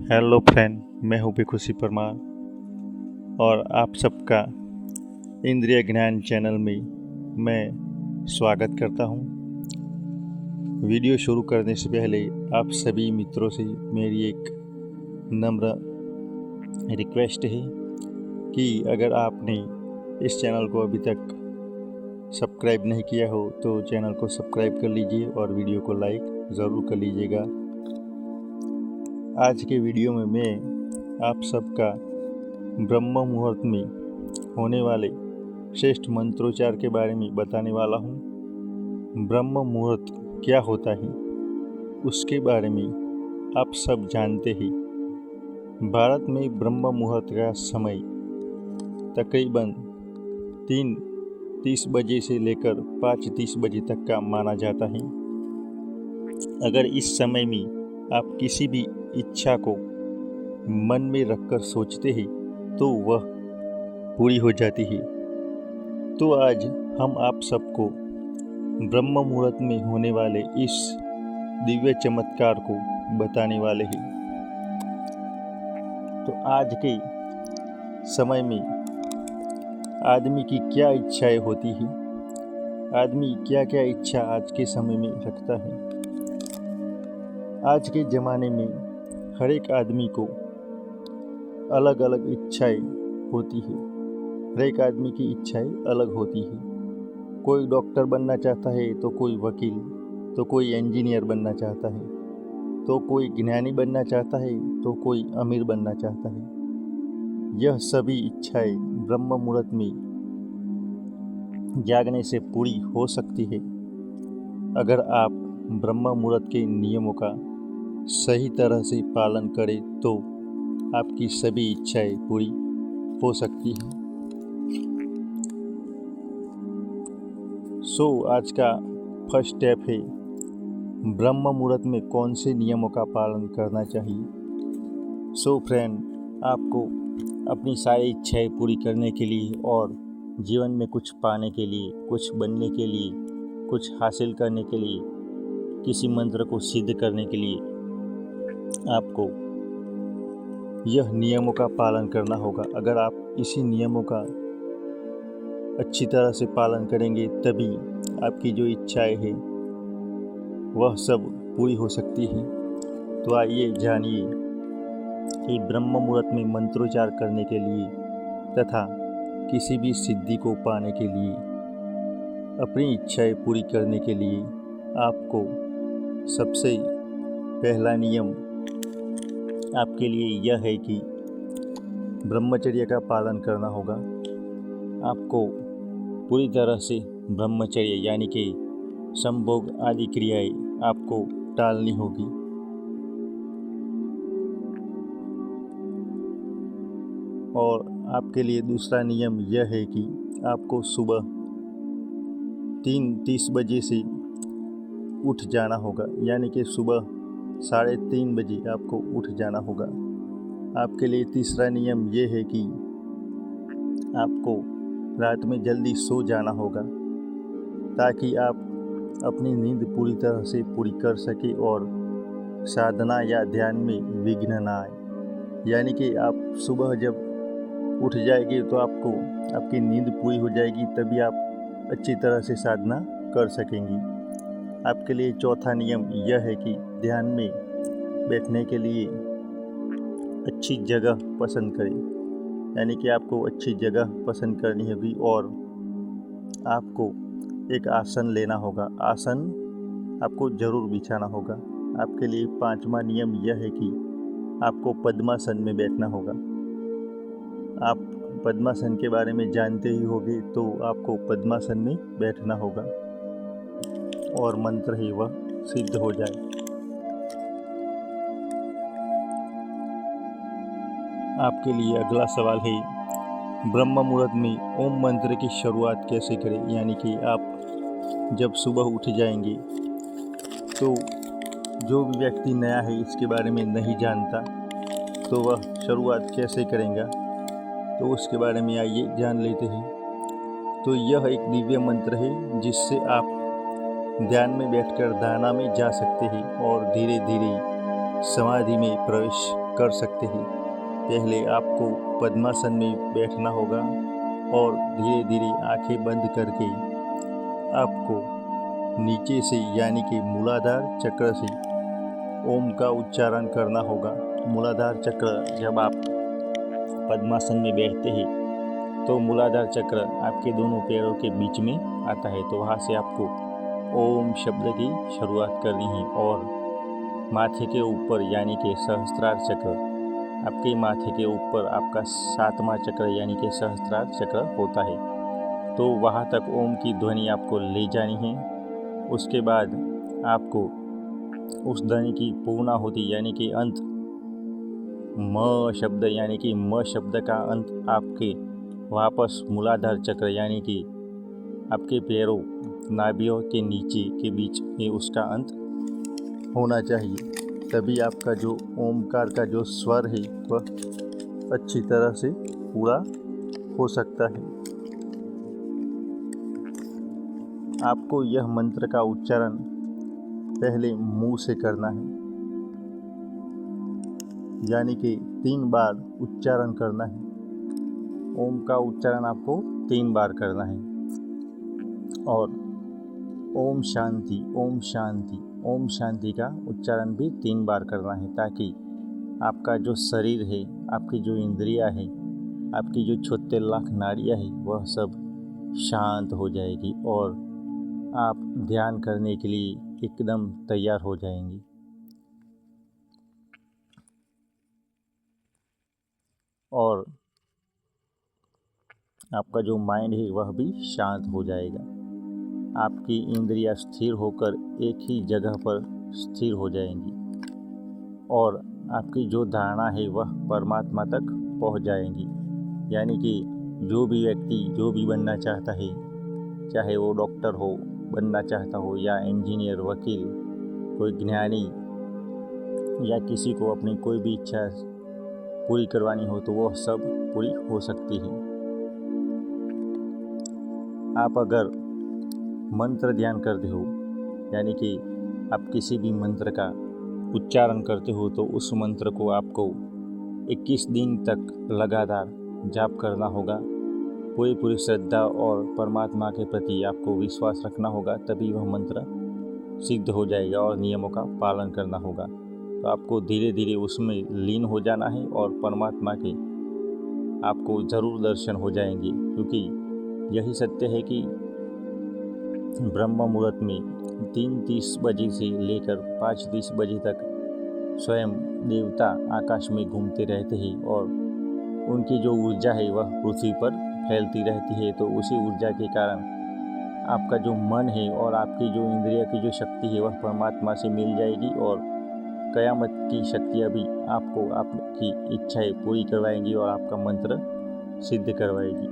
Hello friend, मैं हूँ बेखुशी परमार और आप सबका इंद्रिय ज्ञान चैनल में मैं स्वागत करता हूँ। वीडियो शुरू करने से पहले आप सभी मित्रों से मेरी एक नम्र रिक्वेस्ट है कि अगर आपने इस चैनल को अभी तक सब्सक्राइब नहीं किया हो तो चैनल को सब्सक्राइब कर लीजिए और वीडियो को लाइक ज़रूर कर लीजिएगा। आज के वीडियो में मैं आप सबका ब्रह्म मुहूर्त में होने वाले श्रेष्ठ मंत्रोच्चार के बारे में बताने वाला हूँ। ब्रह्म मुहूर्त क्या होता है उसके बारे में आप सब जानते हैं। भारत में ब्रह्म मुहूर्त का समय तकरीबन 3:30 बजे से लेकर 5:30 बजे तक का माना जाता है। अगर इस समय में आप किसी भी इच्छा को मन में रखकर सोचते हैं तो वह पूरी हो जाती है। तो आज हम आप सबको ब्रह्म मुहूर्त में होने वाले इस दिव्य चमत्कार को बताने वाले हैं। तो आज के समय में आदमी की क्या इच्छाएं होती हैं, आदमी क्या क्या इच्छा आज के समय में रखता है। आज के ज़माने में हर एक आदमी को अलग अलग इच्छाएं होती है। हर एक आदमी की इच्छाएं अलग होती है। कोई डॉक्टर बनना चाहता है तो कोई वकील, तो कोई इंजीनियर बनना चाहता है, तो कोई ज्ञानी बनना चाहता है, तो कोई अमीर बनना चाहता है। यह सभी इच्छाएं ब्रह्म मुहूर्त में जागने से पूरी हो सकती है अगर आप ब्रह्म मुहूर्त के नियमों का सही तरह से पालन करें तो आपकी सभी इच्छाएं पूरी हो सकती हैं। आज का फर्स्ट स्टेप है ब्रह्म मुहूर्त में कौन से नियमों का पालन करना चाहिए। फ्रेंड, आपको अपनी सारी इच्छाएं पूरी करने के लिए और जीवन में कुछ पाने के लिए, कुछ बनने के लिए, कुछ हासिल करने के लिए, किसी मंत्र को सिद्ध करने के लिए आपको यह नियमों का पालन करना होगा। अगर आप इसी नियमों का अच्छी तरह से पालन करेंगे तभी आपकी जो इच्छाएं हैं वह सब पूरी हो सकती हैं। तो आइए जानिए कि ब्रह्म मुहूर्त में मंत्रोच्चार करने के लिए तथा किसी भी सिद्धि को पाने के लिए, अपनी इच्छाएं पूरी करने के लिए आपको सबसे पहला नियम आपके लिए यह है कि ब्रह्मचर्य का पालन करना होगा। आपको पूरी तरह से ब्रह्मचर्य यानी कि संभोग आदि क्रियाएं आपको टालनी होगी। और आपके लिए दूसरा नियम यह है कि आपको सुबह 3:30 बजे से उठ जाना होगा, यानी कि सुबह 3:30 बजे आपको उठ जाना होगा। आपके लिए तीसरा नियम ये है कि आपको रात में जल्दी सो जाना होगा ताकि आप अपनी नींद पूरी तरह से पूरी कर सके और साधना या ध्यान में विघ्न ना आए। यानी कि आप सुबह जब उठ जाएंगे तो आपको आपकी नींद पूरी हो जाएगी, तभी आप अच्छी तरह से साधना कर सकेंगी। आपके लिए चौथा नियम यह है कि ध्यान में बैठने के लिए अच्छी जगह पसंद करें, यानी कि आपको अच्छी जगह पसंद करनी होगी और आपको एक आसन लेना होगा। आसन आपको ज़रूर बिछाना होगा। आपके लिए पांचवा नियम यह है कि आपको पद्मासन में बैठना होगा। आप पद्मासन के बारे में जानते ही होंगे, तो आपको पद्मासन में बैठना होगा और मंत्र ही वह सिद्ध हो जाए। आपके लिए अगला सवाल है ब्रह्म मुहूर्त में ओम मंत्र की शुरुआत कैसे करें। यानी कि आप जब सुबह उठ जाएंगे तो जो भी व्यक्ति नया है, इसके बारे में नहीं जानता, तो वह शुरुआत कैसे करेंगे तो उसके बारे में आइए जान लेते हैं। तो यह एक दिव्य मंत्र है जिससे आप ध्यान में बैठकर धारणा में जा सकते हैं और धीरे धीरे समाधि में प्रवेश कर सकते हैं। पहले आपको पद्मासन में बैठना होगा और धीरे धीरे आंखें बंद करके आपको नीचे से यानी कि मूलाधार चक्र से ओम का उच्चारण करना होगा। मूलाधार चक्र जब आप पद्मासन में बैठते हैं तो मूलाधार चक्र आपके दोनों पैरों के बीच में आता है, तो वहाँ से आपको ओम शब्द की शुरुआत करनी है और माथे के ऊपर यानी कि सहस्त्रार चक्र, आपके माथे के ऊपर आपका 7वां चक्र यानी कि सहस्त्रार चक्र होता है, तो वहाँ तक ओम की ध्वनि आपको ले जानी है। उसके बाद आपको उस ध्वनि की पूर्णाहुति यानी कि अंत म शब्द यानी कि म शब्द का अंत आपके वापस मूलाधार चक्र यानी कि आपके पैरों नाभियों के नीचे के बीच में उसका अंत होना चाहिए। तभी आपका जो ओमकार का जो स्वर है वह अच्छी तरह से पूरा हो सकता है। आपको यह मंत्र का उच्चारण पहले मुंह से करना है, यानी कि 3 बार उच्चारण करना है। ओम का उच्चारण आपको 3 बार करना है और ओम शांति, ओम शांति, ओम शांति का उच्चारण भी 3 बार करना है, ताकि आपका जो शरीर है, आपकी जो इंद्रियां है, आपकी जो 76 लाख नाड़ियाँ है वह सब शांत हो जाएगी और आप ध्यान करने के लिए एकदम तैयार हो जाएंगी। और आपका जो माइंड है वह भी शांत हो जाएगा। आपकी इंद्रियां स्थिर होकर एक ही जगह पर स्थिर हो जाएंगी और आपकी जो धारणा है वह परमात्मा तक पहुंच जाएंगी। यानी कि जो भी व्यक्ति जो भी बनना चाहता है, चाहे वो डॉक्टर हो बनना चाहता हो या इंजीनियर, वकील, कोई ज्ञानी या किसी को अपनी कोई भी इच्छा पूरी करवानी हो, तो वह सब पूरी हो सकती है। आप अगर मंत्र ध्यान करते हो, यानी कि आप किसी भी मंत्र का उच्चारण करते हो, तो उस मंत्र को आपको 21 दिन तक लगातार जाप करना होगा। पूरी श्रद्धा और परमात्मा के प्रति आपको विश्वास रखना होगा, तभी वह मंत्र सिद्ध हो जाएगा और नियमों का पालन करना होगा। तो आपको धीरे धीरे उसमें लीन हो जाना है और परमात्मा के आपको ज़रूर दर्शन हो जाएंगे, क्योंकि यही सत्य है कि ब्रह्म मुहूर्त में 3:30 बजे से लेकर 5:30 बजे तक स्वयं देवता आकाश में घूमते रहते हैं और उनकी जो ऊर्जा है वह पृथ्वी पर फैलती रहती है। तो उसी ऊर्जा के कारण आपका जो मन है और आपकी जो इंद्रिय की जो शक्ति है वह परमात्मा से मिल जाएगी और कयामत की शक्तियाँ भी आपको आपकी इच्छाएं पूरी करवाएंगी और आपका मंत्र सिद्ध करवाएगी।